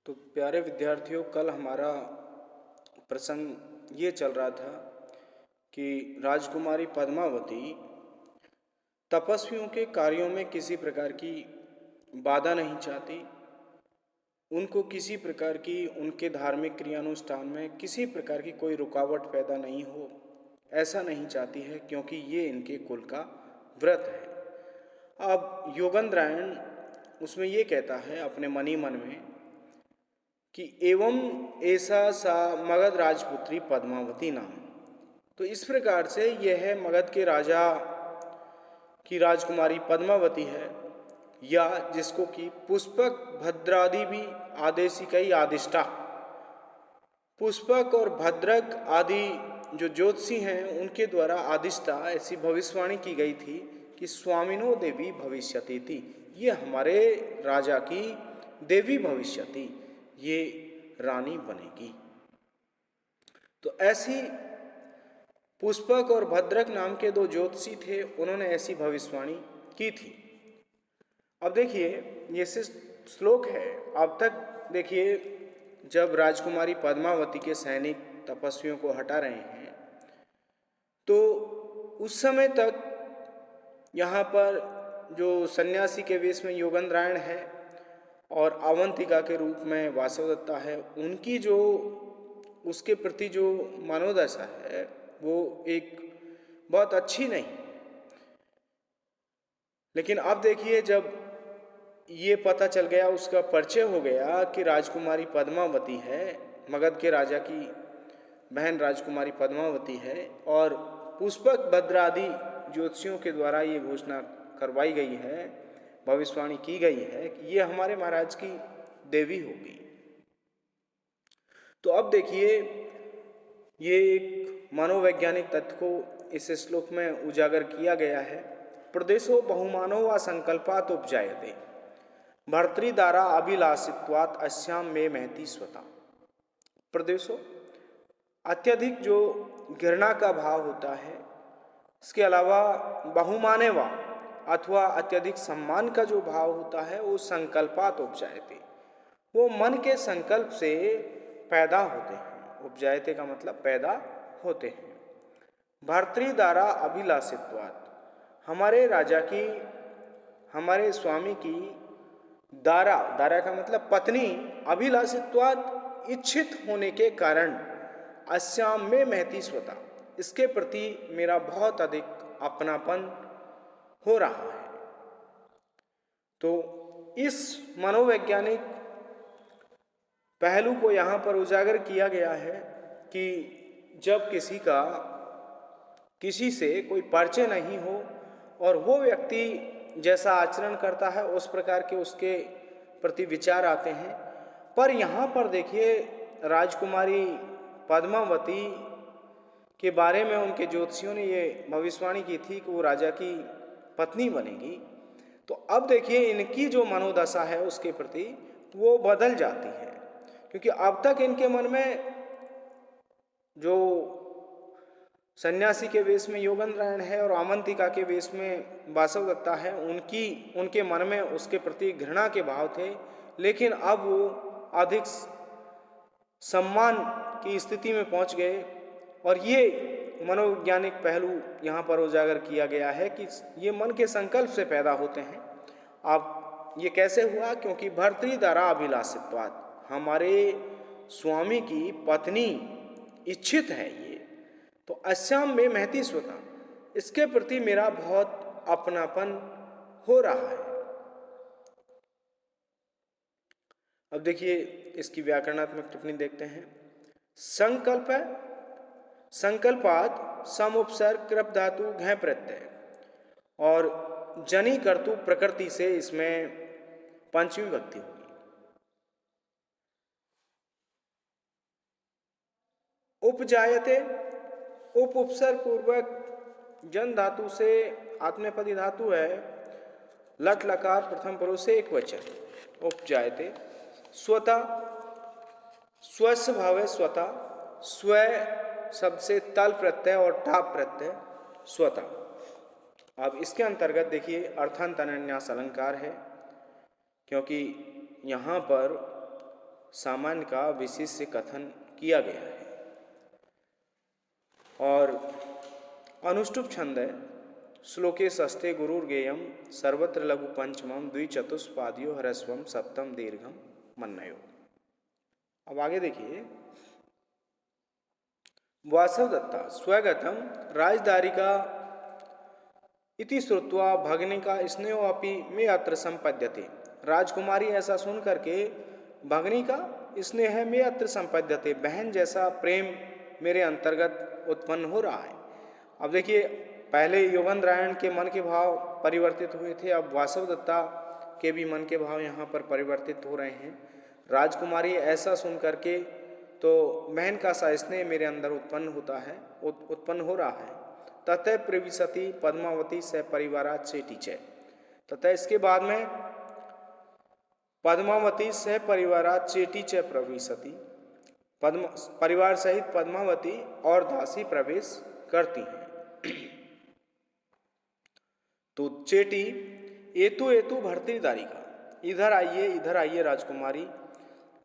तो प्यारे विद्यार्थियों, कल हमारा प्रसंग ये चल रहा था कि राजकुमारी पद्मावती तपस्वियों के कार्यों में किसी प्रकार की बाधा नहीं चाहती। उनको किसी प्रकार की उनके धार्मिक क्रियानुष्ठान में किसी प्रकार की कोई रुकावट पैदा नहीं हो, ऐसा नहीं चाहती है, क्योंकि ये इनके कुल का व्रत है। अब योगेंद्रायण उसमें ये कहता है अपने मनी मन में कि एवं ऐसा सा मगध राजपुत्री पद्मावती नाम। तो इस प्रकार से यह मगध के राजा की राजकुमारी पद्मावती है, या जिसको कि पुष्पक भद्रादि भी आदेशिकई आदिष्टा। पुष्पक और भद्रक आदि जो ज्योतिषी हैं उनके द्वारा आदिष्टा ऐसी भविष्यवाणी की गई थी कि स्वामिनो देवी भविष्यति थी, ये हमारे राजा की देवी भविष्यति, ये रानी बनेगी। तो ऐसी पुष्पक और भद्रक नाम के दो ज्योतिषी थे, उन्होंने ऐसी भविष्यवाणी की थी। अब देखिए ये श्लोक है। अब तक देखिए, जब राजकुमारी पद्मावती के सैनिक तपस्वियों को हटा रहे हैं, तो उस समय तक यहाँ पर जो सन्यासी के वेश में योगेंद्रायण है और अवंतिका के रूप में वासवदत्ता है, उनकी जो उसके प्रति जो मनोदशा है वो एक बहुत अच्छी नहीं। लेकिन अब देखिए, जब ये पता चल गया, उसका परिचय हो गया कि राजकुमारी पद्मावती है, मगध के राजा की बहन राजकुमारी पद्मावती है, और पुष्पक भद्रादि ज्योतिषियों के द्वारा ये घोषणा करवाई गई है, भविष्यवाणी की गई है कि ये हमारे महाराज की देवी होगी। तो अब देखिए, ये एक मनोवैज्ञानिक तथ्य को इस श्लोक में उजागर किया गया है। प्रदेशो बहुमानो व संकल्पात उपजायते भर्तृद्वारा अभिलाषित्वात् अस्याम में महती स्वता। प्रदेशो अत्यधिक जो घृणा का भाव होता है, इसके अलावा बहुमाने वा अथवा अत्यधिक सम्मान का जो भाव होता है, वो संकल्पात उपजायते, वो मन के संकल्प से पैदा होते हैं। उपजायते का मतलब पैदा होते हैं। भर्तृद्वारा अभिलाषित्वात्, हमारे राजा की, हमारे स्वामी की दारा, दारा का मतलब पत्नी, अभिलाषित्वात् इच्छित होने के कारण अस्याम में महती स्वता, इसके प्रति मेरा बहुत अधिक अपनापन हो रहा है। तो इस मनोवैज्ञानिक पहलू को यहाँ पर उजागर किया गया है कि जब किसी से कोई परिचय नहीं हो और वो व्यक्ति जैसा आचरण करता है उस प्रकार के उसके प्रति विचार आते हैं। पर यहाँ पर देखिए, राजकुमारी पद्मावती के बारे में उनके ज्योतिषियों ने ये भविष्यवाणी की थी कि वो राजा की पत्नी बनेगी। तो अब देखिए, इनकी जो मनोदशा है उसके प्रति वो बदल जाती है, क्योंकि अब तक इनके मन में जो सन्यासी के वेश में योगेंद्रायण है और अवंतिका के वेश में वासवदत्ता है, उनके मन में उसके प्रति घृणा के भाव थे। लेकिन अब वो अधिक सम्मान की स्थिति में पहुंच गए, और ये मनोवैज्ञानिक पहलू यहाँ पर उजागर किया गया है कि ये मन के संकल्प से पैदा होते हैं। अब ये कैसे हुआ? क्योंकि भर्तृद्वारा अभिलाषित्वात्, हमारे स्वामी की पत्नी इच्छित है ये, तो अस्याम में महती स्वता, इसके प्रति मेरा बहुत अपनापन हो रहा है। अब देखिए, इसकी व्याकरणात्मक टिप्पणी देखते हैं। संकल्प, संकल्पात सम उपसर्ग कृप धातु घय प्रत्यय, और जनी कर्तु प्रकृति से इसमें पंचमी विभक्ति होगी। उपजायते, उप उपसर्ग पूर्वक जन धातु से आत्मनेपदी धातु है, लट लकार प्रथम पुरुष से एक वचन, उपजायते। स्वता, स्वस्य भाव है स्वता, स्व शब्द से तल प्रत्यय और टाप प्रत्यय, स्वता। अब इसके अंतर्गत देखिए अर्थांत अनन्यास अलंकार है, क्योंकि यहाँ पर सामान्य का विशेष से कथन किया गया है। और अनुष्टुप छंद है, श्लोके सस्ते गुरुर्गेयम सर्वत्र लघु पंचमम द्विचतुष्पादियो ह्रस्वम सप्तम दीर्घम मन्नयो। अब आगे देखिए, वासवदत्ता स्वगतम राजदारिका इति श्रुत्वा भगनिका स्नेहो अपि मे अत्र संपद्यते। राजकुमारी ऐसा सुन करके भगनी का स्नेह में अत्र संपद्यते, बहन जैसा प्रेम मेरे अंतर्गत उत्पन्न हो रहा है। अब देखिए, पहले योगेंद्रायण के मन के भाव परिवर्तित हुए थे, अब वासवदत्ता के भी मन के भाव यहाँ पर परिवर्तित हो रहे हैं। राजकुमारी ऐसा सुन करके तो बहन का सा स्नेह मेरे अंदर उत्पन्न हो रहा है। ततः प्रविशति पद्मावती स परिवारा चेटीचय। तथा इसके बाद में पद्मावती सह परिवारा चेटीचय प्रविशति, परिवार सहित पद्मावती और दासी प्रवेश करती हैं। तो चेटी एतु एतु भर्तृदारिका, इधर आइए राजकुमारी,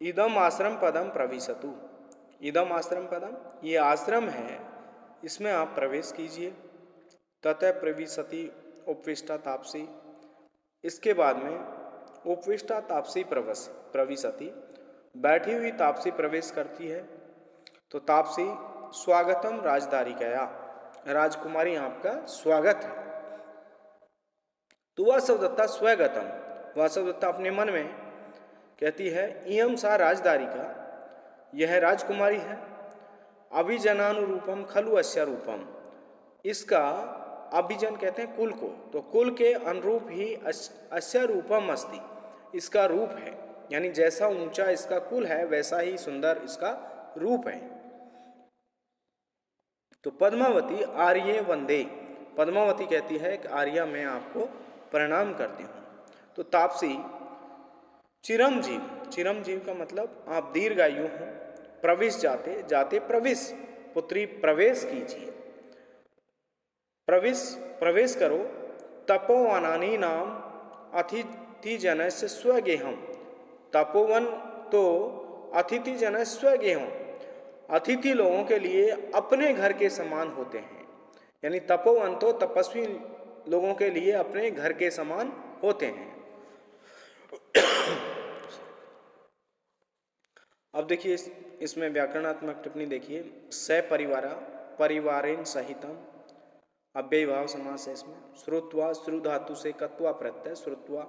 इदम आश्रम पदम प्रविशतु। इदम आश्रम पदम, ये आश्रम है, इसमें आप प्रवेश कीजिए। ततः प्रविशति उपविष्टा तापसी, इसके बाद में उपविष्टा तापसी प्रविशति, बैठी हुई तापसी प्रवेश करती है। तो तापसी स्वागतम राजदारिकया, राजकुमारी आपका स्वागत है। तो वासवदत्ता स्वगतम, वासवदत्ता अपने मन में कहती है, इयम सा राजदारिका, यह राजकुमारी है। अभिजनानुरूपम खलु अस्य रूपम, इसका अभिजन कहते हैं कुल को, तो कुल के अनुरूप ही अस्य रूपम अस्ति, इसका रूप है। यानी जैसा ऊंचा इसका कुल है वैसा ही सुंदर इसका रूप है। तो पद्मावती आर्ये वंदे, पद्मावती कहती है कि आर्या मैं आपको प्रणाम करती हूँ। तो तापसी चिरंजीव, चिरंजीव का मतलब आप दीर्घायु हो। प्रवेश जाते जाते प्रवेश, पुत्री प्रवेश कीजिए, प्रवेश करो। तपोवनानी नाम अतिथि जनस्य स्वगेहम, तपोवन तो अतिथि जन स्वगेहम, अतिथि लोगों के लिए अपने घर के समान होते हैं। यानी तपोवन तो तपस्वी लोगों के लिए अपने घर के समान होते हैं। अब देखिए इसमें व्याकरणात्मक टिप्पणी देखिए, स परिवारा परिवारेण सहितम, अव्ययभाव समास है इसमें। श्रुत्वा, श्रु धातु से कत्वा प्रत्यय, श्रुत्वा।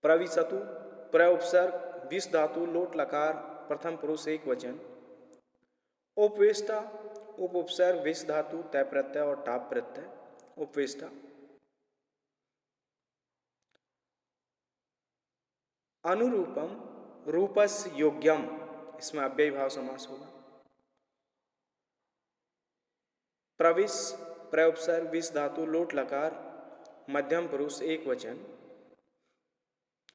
प्रविशतु, प्र उपसर्ग, विस धातु, लोट लकार, प्रथम पुरुष एक वचन। उपवेष्टा, उप उपसर्ग, विस धातु, तय प्रत्यय और टाप प्रत्यय, उपवेष्टा। अनुरूपम, रूपस योग्यम, इसमें अव्ययभाव समास होगा। प्रविश, प्रउपसर्ग, विस धातु, लोट लकार, मध्यम पुरुष एक वचन।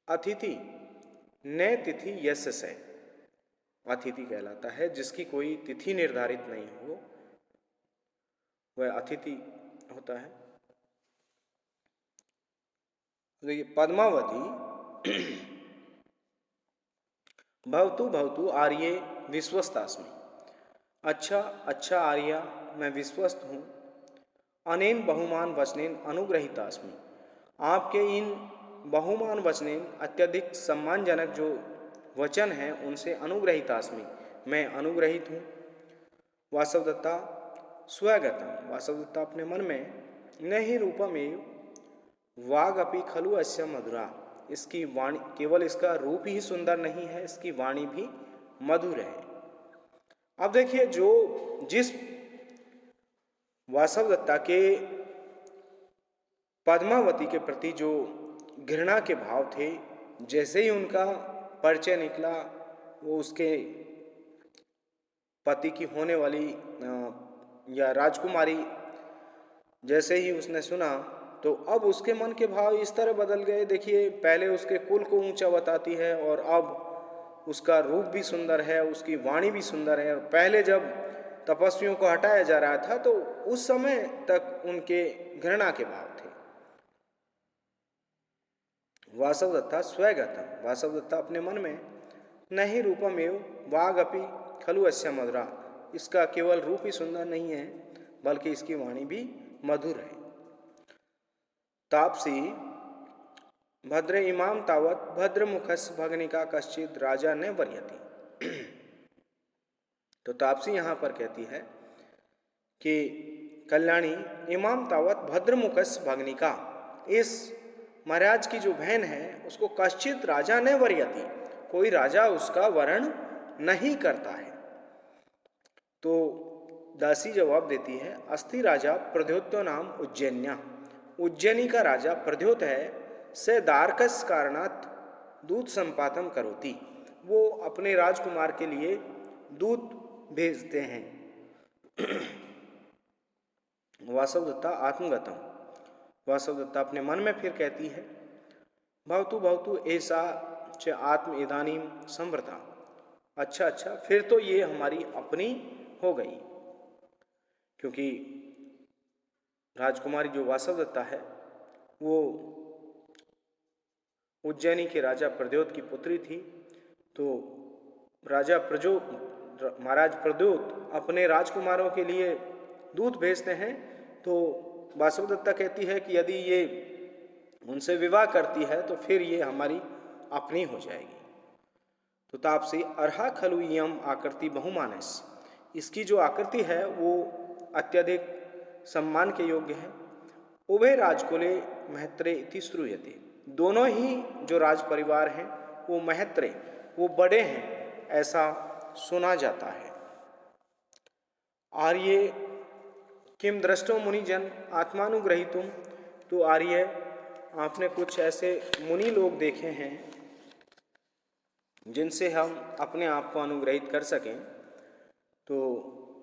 अतिथि, न तिथि यस्य से, अतिथि कहलाता है जिसकी कोई तिथि निर्धारित नहीं हो, वह अतिथि होता है। देखिए पद्मावती भवतु भवतु आर्ये विश्वस्तास्मि, अच्छा आर्या मैं विश्वस्त हूँ। अनेन बहुमान वचनेन अनुग्रहितास्मि, आपके इन बहुमान वचनेन अत्यधिक सम्मानजनक जो वचन हैं उनसे अनुग्रहितास्मि, मैं अनुग्रहित हूँ। वासवदत्ता स्वगतम, वासवदत्ता अपने मन में, न ही रूपमेव वाग अपि खलु अस्य मधुरा, इसकी वाणी, केवल इसका रूप ही सुंदर नहीं है, इसकी वाणी भी मधुर है। अब देखिए जिस वासवदत्ता के पद्मावती के प्रति जो घृणा के भाव थे, जैसे ही उनका परिचय निकला, वो उसके पति की होने वाली या राजकुमारी, जैसे ही उसने सुना तो अब उसके मन के भाव इस तरह बदल गए। देखिए पहले उसके कुल को ऊंचा बताती है और अब उसका रूप भी सुंदर है, उसकी वाणी भी सुंदर है। और पहले जब तपस्वियों को हटाया जा रहा था तो उस समय तक उनके घृणा के भाव थे। वासवदत्ता स्वगतम, वासवदत्ता अपने मन में, नहीं रूपमेव वागपि खलु अस्य मधुरा, इसका केवल रूप ही सुंदर नहीं है बल्कि इसकी वाणी भी मधुर है। तापसी भद्र इमाम तावत भद्रमुखस भगनिका कश्चित राजा न वर्यति। तो तापसी यहाँ पर कहती है कि कल्याणी इमाम तावत भद्रमुखस भगनिका, इस महाराज की जो बहन है उसको कश्चित राजा न वर्यति, कोई राजा उसका वर्ण नहीं करता है। तो दासी जवाब देती है, अस्ति राजा प्रद्योत्यो नाम उज्जैन्या, उज्जैनी का राजा प्रद्योत है, से दारकस कारणात दूत संपातम करोति, वो अपने राजकुमार के लिए दूत भेजते हैं। वासवदत्ता आत्मगतम, वासवदत्ता अपने मन में फिर कहती है, भवतु भवतु ऐसा च आत्म इदानीम संवृता, अच्छा अच्छा फिर तो ये हमारी अपनी हो गई, क्योंकि राजकुमारी जो वासवदत्ता है वो उज्जैनी के राजा प्रद्योत की पुत्री थी। तो राजा महाराज प्रद्योत अपने राजकुमारों के लिए दूत भेजते हैं। तो वासवदत्ता कहती है कि यदि ये उनसे विवाह करती है तो फिर ये हमारी अपनी हो जाएगी। तो तापसी अर्हा खलु यम आकृति बहुमानस, इसकी जो आकृति है वो अत्यधिक सम्मान के योग्य है। उभय राजकुले महत्रे इति श्रूयते, दोनों ही जो राज परिवार हैं वो महत्रे, वो बड़े हैं ऐसा सुना जाता है। आर्य किम दृष्टो मुनिजन आत्मानुग्रहितुम, तो आर्य आपने कुछ ऐसे मुनि लोग देखे हैं जिनसे हम अपने आप को अनुग्रहित कर सकें। तो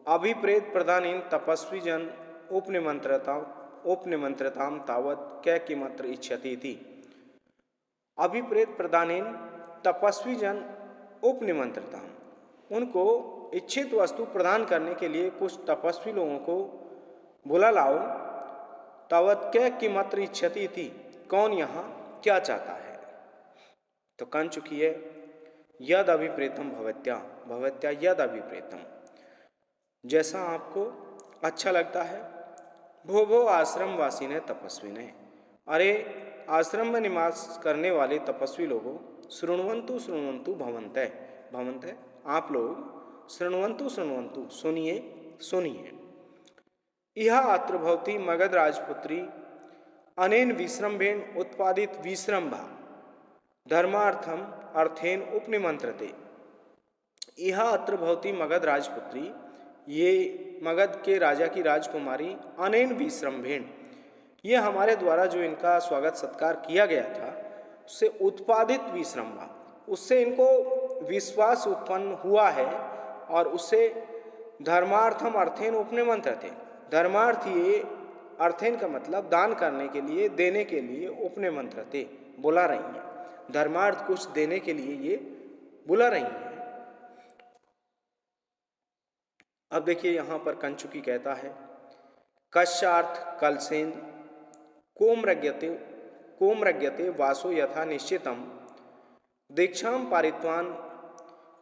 अभिप्रेत प्रधानीन तपस्वी जन उपनिमंत्रताम तावत कै किमत्र इच्छति थी। अभिप्रेत प्रधानीन तपस्वी जन उपनिमंत्रताम, उनको इच्छित वस्तु प्रदान करने के लिए कुछ तपस्वी लोगों को बुला लाओ। तावत कै किमत्र इच्छति थी, कौन यहाँ क्या चाहता है। तो कन चुकी है, यद अभिप्रेतम भवत्या भवत्या यद अभिप्रेतम, जैसा आपको अच्छा लगता है। भो भो आश्रम वासी ने तपस्वी ने, अरे आश्रम में निवास करने वाले तपस्वी लोगों, शृण्वन्तु शृण्वन्तु भवन्तः भवन्तः, आप लोग शृण्वन्तु शृण्वन्तु सुनिए सुनिए। यह अत्र भवती मगध राजपुत्री अनेन विश्रम्भेन उत्पादित विश्रम्भा धर्मार्थम अर्थेन उपनिमंत्रते। यह अत्र भवती मगध राजपुत्री, ये मगध के राजा की राजकुमारी अनेन विश्रम्भेन, ये हमारे द्वारा जो इनका स्वागत सत्कार किया गया था उससे उत्पादित विश्रम्भा, उससे इनको विश्वास उत्पन्न हुआ है और उससे धर्मार्थम अर्थेन उपनिमंत्रते, धर्मार्थ ये अर्थेन का मतलब दान करने के लिए, देने के लिए, उपनिमंत्रते बुला रही हैं, धर्मार्थ कुछ देने के लिए ये बुला रही हैं। अब देखिए यहाँ पर कंचुकी कहता है, कश्चार्थ कलसेन कोमरज्ञते वासो यथा निश्चितम दीक्षाम पारित्वान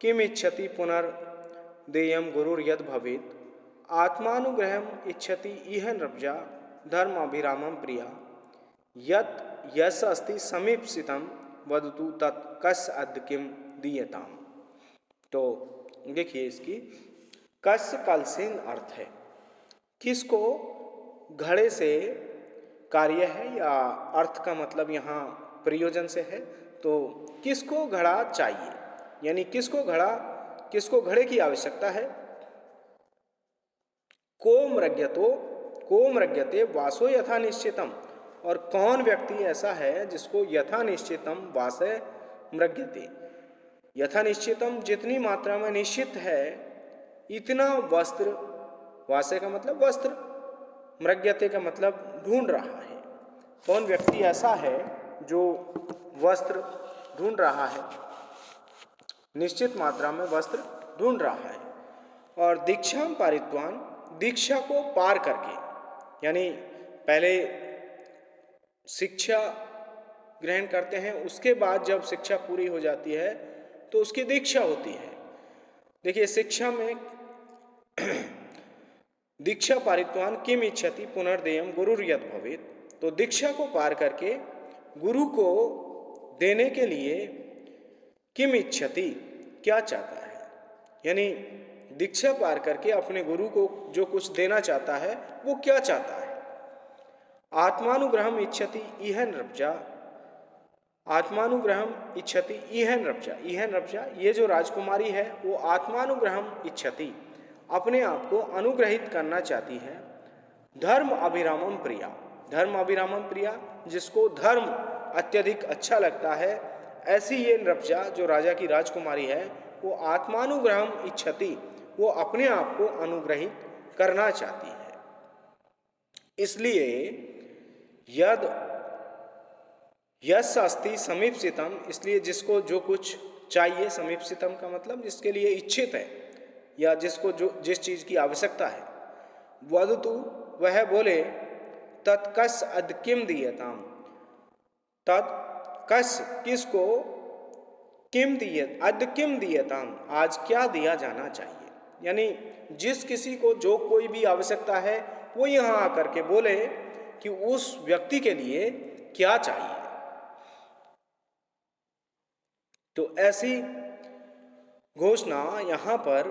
किम इच्छति पुनर्देयम गुरुर्यद भवेत आत्मानुग्रहम इच्छति इह नृपजा धर्म अभिरामम प्रिया यत यश अस्ति समीप्सितम वदतु तत् कस अद्य किम दीयताम। तो देखिए इसकी कस कलसेन अर्थ है, किसको घड़े से कार्य है, या अर्थ का मतलब यहाँ प्रयोजन से है। तो किसको घड़ा चाहिए, यानी किसको घड़े की आवश्यकता है। कोम रज्ञते वासो यथा निश्चितम, और कौन व्यक्ति ऐसा है जिसको यथा निश्चितम वासे मृग्यते, यथा निश्चितम जितनी मात्रा में निश्चित है इतना वस्त्र, वासे का मतलब वस्त्र, मृग्यते का मतलब ढूंढ रहा है। कौन व्यक्ति ऐसा है जो वस्त्र ढूंढ रहा है, निश्चित मात्रा में वस्त्र ढूंढ रहा है। और दीक्षाम पारित्वान, दीक्षा को पार करके, यानी पहले शिक्षा ग्रहण करते हैं, उसके बाद जब शिक्षा पूरी हो जाती है तो उसकी दीक्षा होती है। देखिए शिक्षा में दीक्षा पारित्वान किम इच्छति पुनर्देयम गुरुर्यद भवेत्। तो दीक्षा को पार करके गुरु को देने के लिए किम इच्छति, क्या चाहता है, यानी दीक्षा पार करके अपने गुरु को जो कुछ देना चाहता है वो क्या चाहता है। आत्मानुग्रहम इच्छति इह नृपजा, आत्मानुग्रहम इच्छति इह नृपजा, इह नृपजा ये जो राजकुमारी है वो आत्मानुग्रहम इच्छति, अपने आप को अनुग्रहित करना चाहती है। धर्म अभिरामम प्रिया, धर्म अभिरामम प्रिया, जिसको धर्म अत्यधिक अच्छा लगता है, ऐसी ये नृपजा जो राजा की राजकुमारी है वो आत्मानुग्रहम इच्छति, वो अपने आप को अनुग्रहित करना चाहती है। इसलिए यद यस अस्ति समीप्सितम, इसलिए जिसको जो कुछ चाहिए, समीप्सितम का मतलब जिसके लिए इच्छित है या जिसको जो जिस चीज की आवश्यकता है, वदतु वह बोले, तत्कस अद किम दीयताम, तत्कस किसको, किम दिय अद किम दीयताम, आज क्या दिया जाना चाहिए। यानी जिस किसी को जो कोई भी आवश्यकता है वो यहाँ आकर के बोले कि उस व्यक्ति के लिए क्या चाहिए। तो ऐसी घोषणा यहाँ पर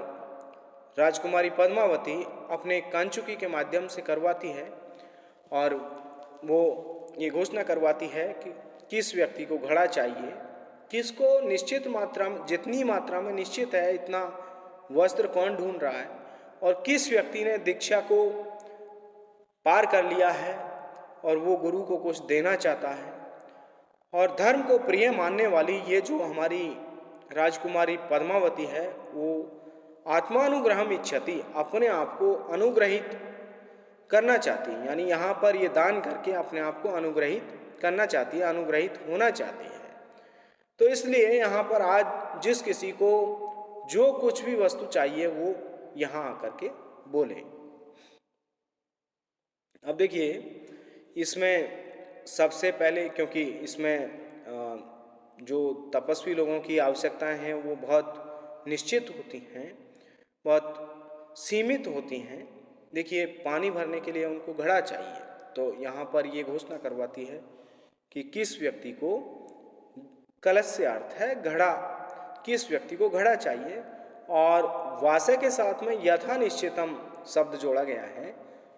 राजकुमारी पद्मावती अपने कांचुकी के माध्यम से करवाती है और वो ये घोषणा करवाती है कि किस व्यक्ति को घड़ा चाहिए, किसको निश्चित मात्रा में, जितनी मात्रा में निश्चित है इतना वस्त्र कौन ढूंढ रहा है, और किस व्यक्ति ने दीक्षा को पार कर लिया है और वो गुरु को कुछ देना चाहता है। और धर्म को प्रिय मानने वाली ये जो हमारी राजकुमारी पद्मावती है वो आत्मानुग्रहम इच्छति, अपने आप को अनुग्रहित करना चाहती है, यानी यहाँ पर ये दान करके अपने आप को अनुग्रहित करना चाहती है, अनुग्रहित होना चाहती है। तो इसलिए यहाँ पर आज जिस किसी को जो कुछ भी वस्तु चाहिए वो यहाँ आकर के बोले। अब देखिए इसमें सबसे पहले, क्योंकि इसमें जो तपस्वी लोगों की आवश्यकताएं हैं वो बहुत निश्चित होती हैं, बहुत सीमित होती हैं। देखिए पानी भरने के लिए उनको घड़ा चाहिए, तो यहाँ पर ये घोषणा करवाती है कि किस व्यक्ति को, कलश से अर्थ है घड़ा, किस व्यक्ति को घड़ा चाहिए। और वासे के साथ में यथा निश्चितम शब्द जोड़ा गया है,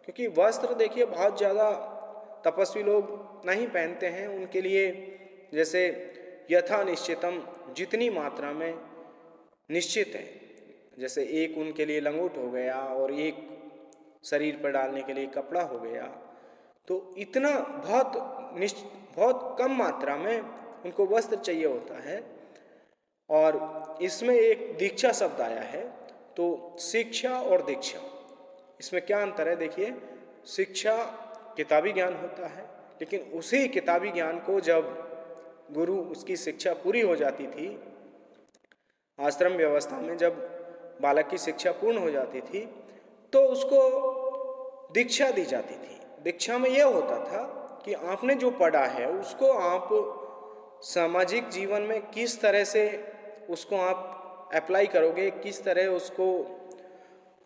क्योंकि वस्त्र देखिए बहुत ज़्यादा तपस्वी लोग नहीं पहनते हैं, उनके लिए जैसे यथा निश्चितम, जितनी मात्रा में निश्चित है, जैसे एक उनके लिए लंगोट हो गया और एक शरीर पर डालने के लिए कपड़ा हो गया, तो इतना बहुत कम मात्रा में उनको वस्त्र चाहिए होता है। और इसमें एक दीक्षा शब्द आया है, तो शिक्षा और दीक्षा इसमें क्या अंतर है। देखिए शिक्षा किताबी ज्ञान होता है, लेकिन उसी किताबी ज्ञान को जब गुरु, उसकी शिक्षा पूरी हो जाती थी, आश्रम व्यवस्था में जब बालक की शिक्षा पूर्ण हो जाती थी तो उसको दीक्षा दी जाती थी। दीक्षा में यह होता था कि आपने जो पढ़ा है उसको आप सामाजिक जीवन में किस तरह से उसको आप अप्लाई करोगे, किस तरह उसको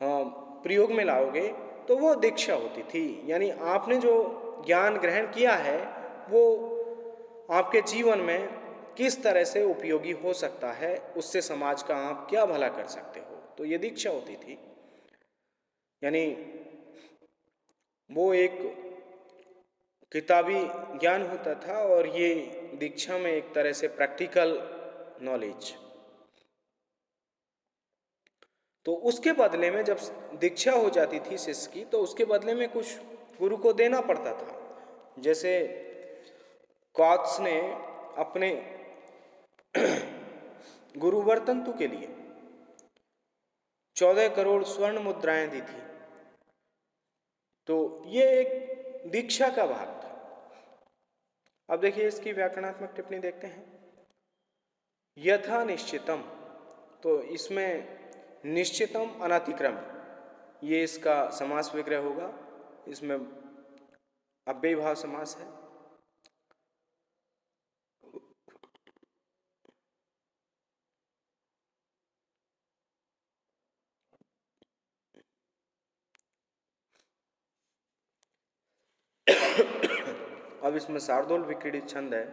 प्रयोग में लाओगे, तो वो दीक्षा होती थी। यानी आपने जो ज्ञान ग्रहण किया है वो आपके जीवन में किस तरह से उपयोगी हो सकता है, उससे समाज का आप क्या भला कर सकते हो, तो ये दीक्षा होती थी। यानी वो एक किताबी ज्ञान होता था और ये दीक्षा में एक तरह से प्रैक्टिकल नॉलेज। तो उसके बदले में जब दीक्षा हो जाती थी शिष्य की, तो उसके बदले में कुछ गुरु को देना पड़ता था। जैसे कौत्स ने अपने गुरु वर्तंतु के लिए 14 करोड़ स्वर्ण मुद्राएं दी थी, तो ये एक दीक्षा का भाग था। अब देखिए इसकी व्याकरणात्मक टिप्पणी देखते हैं। यथा निश्चितम, तो इसमें निश्चितम अनतिक्रम, ये इसका समास विग्रह होगा। इसमें अव्ययीभाव समास है। अब इसमें शार्दूल विक्रीडित छंद है।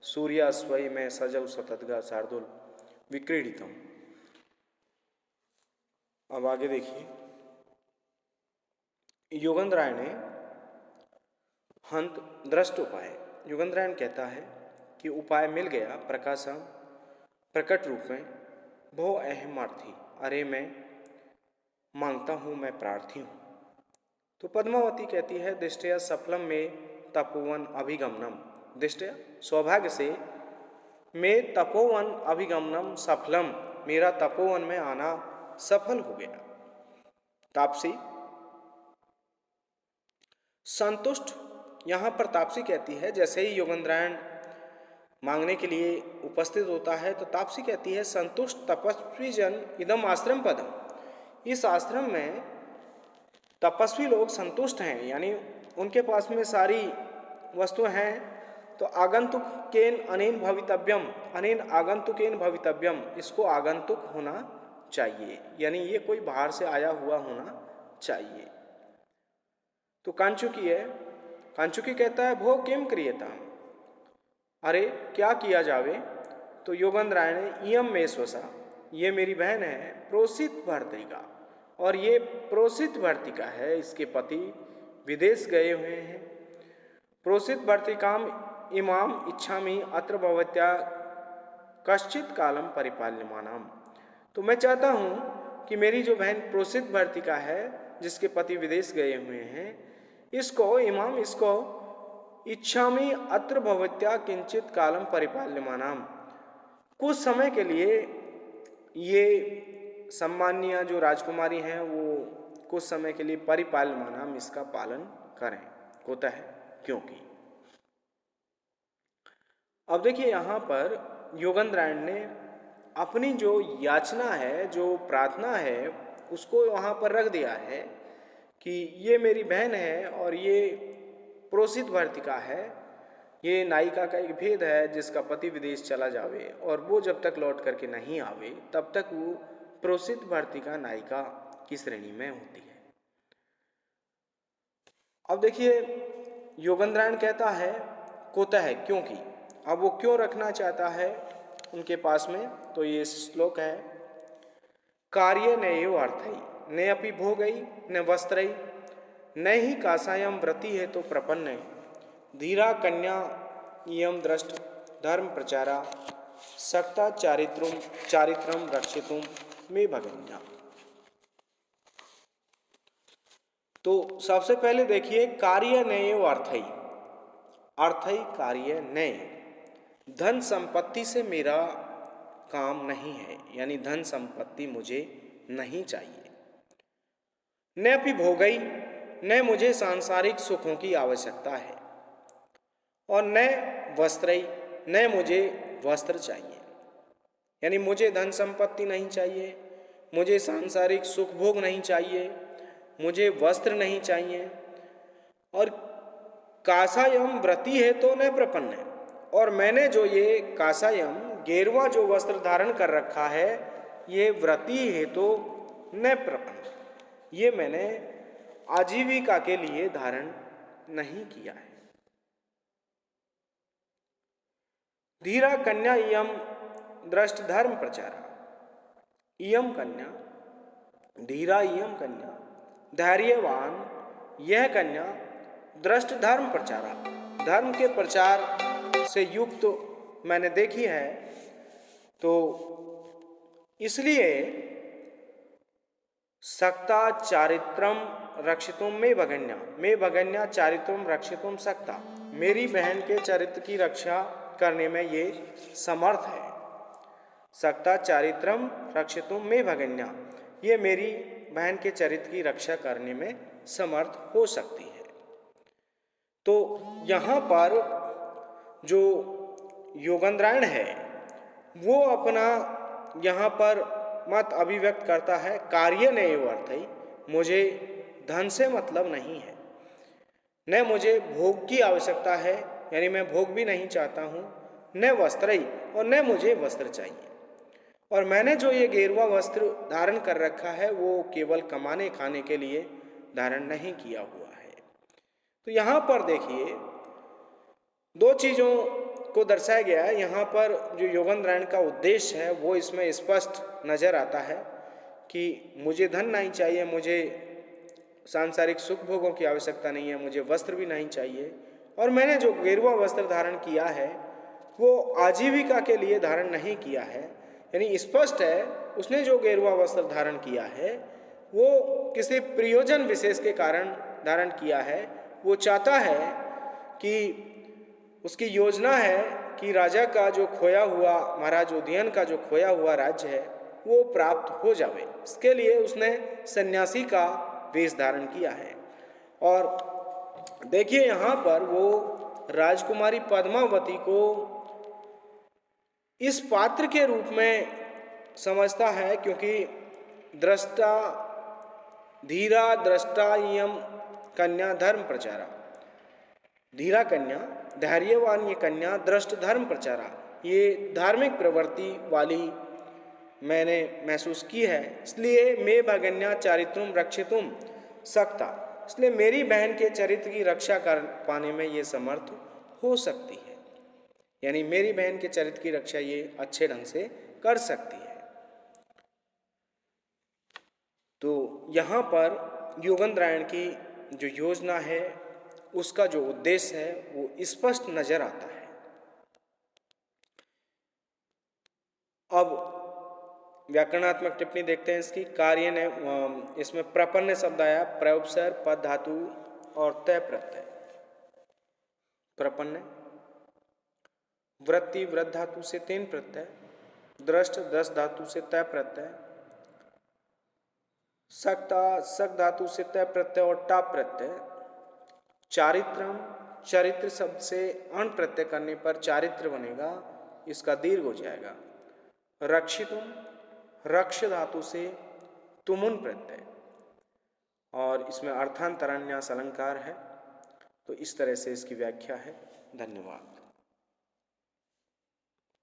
सूर्या स्वयं में सजव सततगा शार्दूल विक्रीडितम। अब आगे देखिए, युगंधरायणे हंत दृष्ट उपाय। युगंधरायण कहता है कि उपाय मिल गया प्रकाशम प्रकट रूप में, बहु अहमार्थी, अरे मैं मांगता हूँ, मैं प्रार्थी हूँ। तो पद्मावती कहती है दिष्टया सफलम में तपोवन अभिगमनम। दिष्टया सौभाग्य से मैं तपोवन अभिगमनम सफलम, मेरा तपोवन में आना सफल हो गया। तापसी संतुष्ट, यहाँ पर तापसी कहती है जैसे ही युगंधरायण मांगने के लिए उपस्थित होता है तो तापसी कहती है संतुष्ट तपस्वी जन इदम आश्रम पदम। इस आश्रम में तपस्वी लोग संतुष्ट हैं, यानी उनके पास में सारी वस्तुएं हैं। तो आगंतुकेन अनेन भवितव्यम, अनेन आगंतुकेन भवितव्यम, इसको आगंतुक होना चाहिए, यानी ये कोई बाहर से आया हुआ होना चाहिए। तो कांचुकी है, कांचुकी कहता है भो किम क्रियता, अरे क्या किया जावे। तो योगंधरायण इयम में स्वसा, ये मेरी बहन है, प्रोसित भर्तिका, और ये प्रोसित भर्तिका है, इसके पति विदेश गए हुए हैं। प्रोसित भर्तिकाम इमाम इच्छामि अत्र भवत्या कश्चित कालम परिपाल्यमानम। तो मैं चाहता हूँ कि मेरी जो बहन प्रोसित भर्तिका है जिसके पति विदेश गए हुए हैं, इसको इमाम, इसको इच्छामि अत्र भवत्या किंचित कालम परिपाल्यमानम, कुछ समय के लिए ये सम्मानीय जो राजकुमारी हैं वो कुछ समय के लिए परिपाल्यमानम, इसका पालन करें। होता है क्योंकि अब देखिए यहाँ पर योगंधरायण ने अपनी जो याचना है, जो प्रार्थना है, उसको वहाँ पर रख दिया है कि ये मेरी बहन है और ये प्रोसित भर्तिका है। ये नायिका का एक भेद है जिसका पति विदेश चला जावे और वो जब तक लौट करके नहीं आवे तब तक वो प्रोसित भर्तिका नायिका की श्रेणी में होती है। अब देखिए योगंधरायण कहता है कोता है क्योंकि, अब वो क्यों रखना चाहता है उनके पास में, तो ये श्लोक है कार्य नयो अर्थई ने अपि भोगई न वस्त्रई न ही कासायम व्रति है तो प्रपन्न धीरा कन्या इयम दृष्ट धर्म प्रचारा सक्ता चारित्रम रक्षितुम में भगन्या। तो सबसे पहले देखिए कार्य नयो अर्थई, अर्थई कार्य नय, धन संपत्ति से मेरा काम नहीं है, यानी धन संपत्ति मुझे नहीं चाहिए। न भी भोगई, न मुझे सांसारिक सुखों की आवश्यकता है, और न वस्त्रई, न मुझे वस्त्र चाहिए, यानी मुझे धन संपत्ति नहीं चाहिए, मुझे सांसारिक सुख भोग नहीं चाहिए, मुझे वस्त्र नहीं चाहिए, और कासायम व्रति है तो न प्रपन्न है, और मैंने जो ये कासायम गेरुआ जो वस्त्र धारण कर रखा है ये व्रति है तो न प्रपन्न, ये मैंने आजीविका के लिए धारण नहीं किया है। धीरा कन्या इयम दृष्ट धर्म प्रचारा, इयम कन्या, धीरा इयम कन्या, धैर्यवान यह कन्या, दृष्ट धर्म प्रचारा, धर्म के प्रचार से युक्त मैंने देखी है, तो इसलिए सक्ता चारित्रम रक्षितुम में भगन्या चारित्रम रक्षितुम सक्ता, मेरी बहन के चरित्र की रक्षा करने में ये समर्थ है। सक्ता चारित्रम रक्षितुम में भगन्या, ये मेरी बहन के चरित्र की रक्षा करने में समर्थ हो सकती है। तो यहाँ पर जो योगंधरायण है वो अपना यहाँ पर मत अभिव्यक्त करता है कार्य नय अर्थई, मुझे धन से मतलब नहीं है, न मुझे भोग की आवश्यकता है, यानी मैं भोग भी नहीं चाहता हूँ, न वस्त्रई, और न मुझे वस्त्र चाहिए, और मैंने जो ये गेरुआ वस्त्र धारण कर रखा है वो केवल कमाने खाने के लिए धारण नहीं किया हुआ है। तो यहाँ पर देखिए दो चीज़ों को दर्शाया गया है यहाँ पर। जो योगेंद्रायण का उद्देश्य है वो इसमें स्पष्ट नज़र आता है कि मुझे धन नहीं चाहिए, मुझे सांसारिक सुख भोगों की आवश्यकता नहीं है, मुझे वस्त्र भी नहीं चाहिए, और मैंने जो गेरुआ वस्त्र धारण किया है वो आजीविका के लिए धारण नहीं किया है। यानी स्पष्ट है उसने जो गेरुआ वस्त्र धारण किया है वो किसी प्रयोजन विशेष के कारण धारण किया है। वो चाहता है कि उसकी योजना है कि राजा का जो खोया हुआ, महाराज उदयन का जो खोया हुआ राज्य है वो प्राप्त हो जावे। इसके लिए उसने सन्यासी का वेश धारण किया है। और देखिए यहाँ पर वो राजकुमारी पद्मावती को इस पात्र के रूप में समझता है, क्योंकि दृष्टा धीरा दृष्टा इयं कन्या धर्म प्रचारा, धीरा कन्या, धैर्यवान ये कन्या, दृष्ट धर्म प्रचारा, ये धार्मिक प्रवृत्ति वाली मैंने महसूस की है। इसलिए मे भगन्या चारित्रुम रक्षितुम सकता, इसलिए मेरी बहन के चरित्र की रक्षा कर पाने में ये समर्थ हो सकती है। यानी मेरी बहन के चरित्र की रक्षा ये अच्छे ढंग से कर सकती है। तो यहाँ पर योगेंद्रायण की जो योजना है उसका जो उद्देश्य है वो स्पष्ट नजर आता है। अब व्याकरणात्मक टिप्पणी देखते हैं इसकी। कार्य ने इसमें प्रपन्न शब्द आया, प्रउपसर्ग, पद धातु और तय प्रत्यय। प्रपन्न वृत्ति वृद्ध धातु से 3 प्रत्यय, दृष्ट दस धातु से तय प्रत्यय, सक्ता सक धातु से तय प्रत्यय और टाप प्रत्यय। चारित्रम चरित्र शब्द से अण प्रत्यय करने पर चारित्र बनेगा, इसका दीर्घ हो जाएगा। रक्षितुम रक्ष धातु से तुमुन प्रत्यय, और इसमें अर्थांतरन्यास अलंकार है। तो इस तरह से इसकी व्याख्या है। धन्यवाद।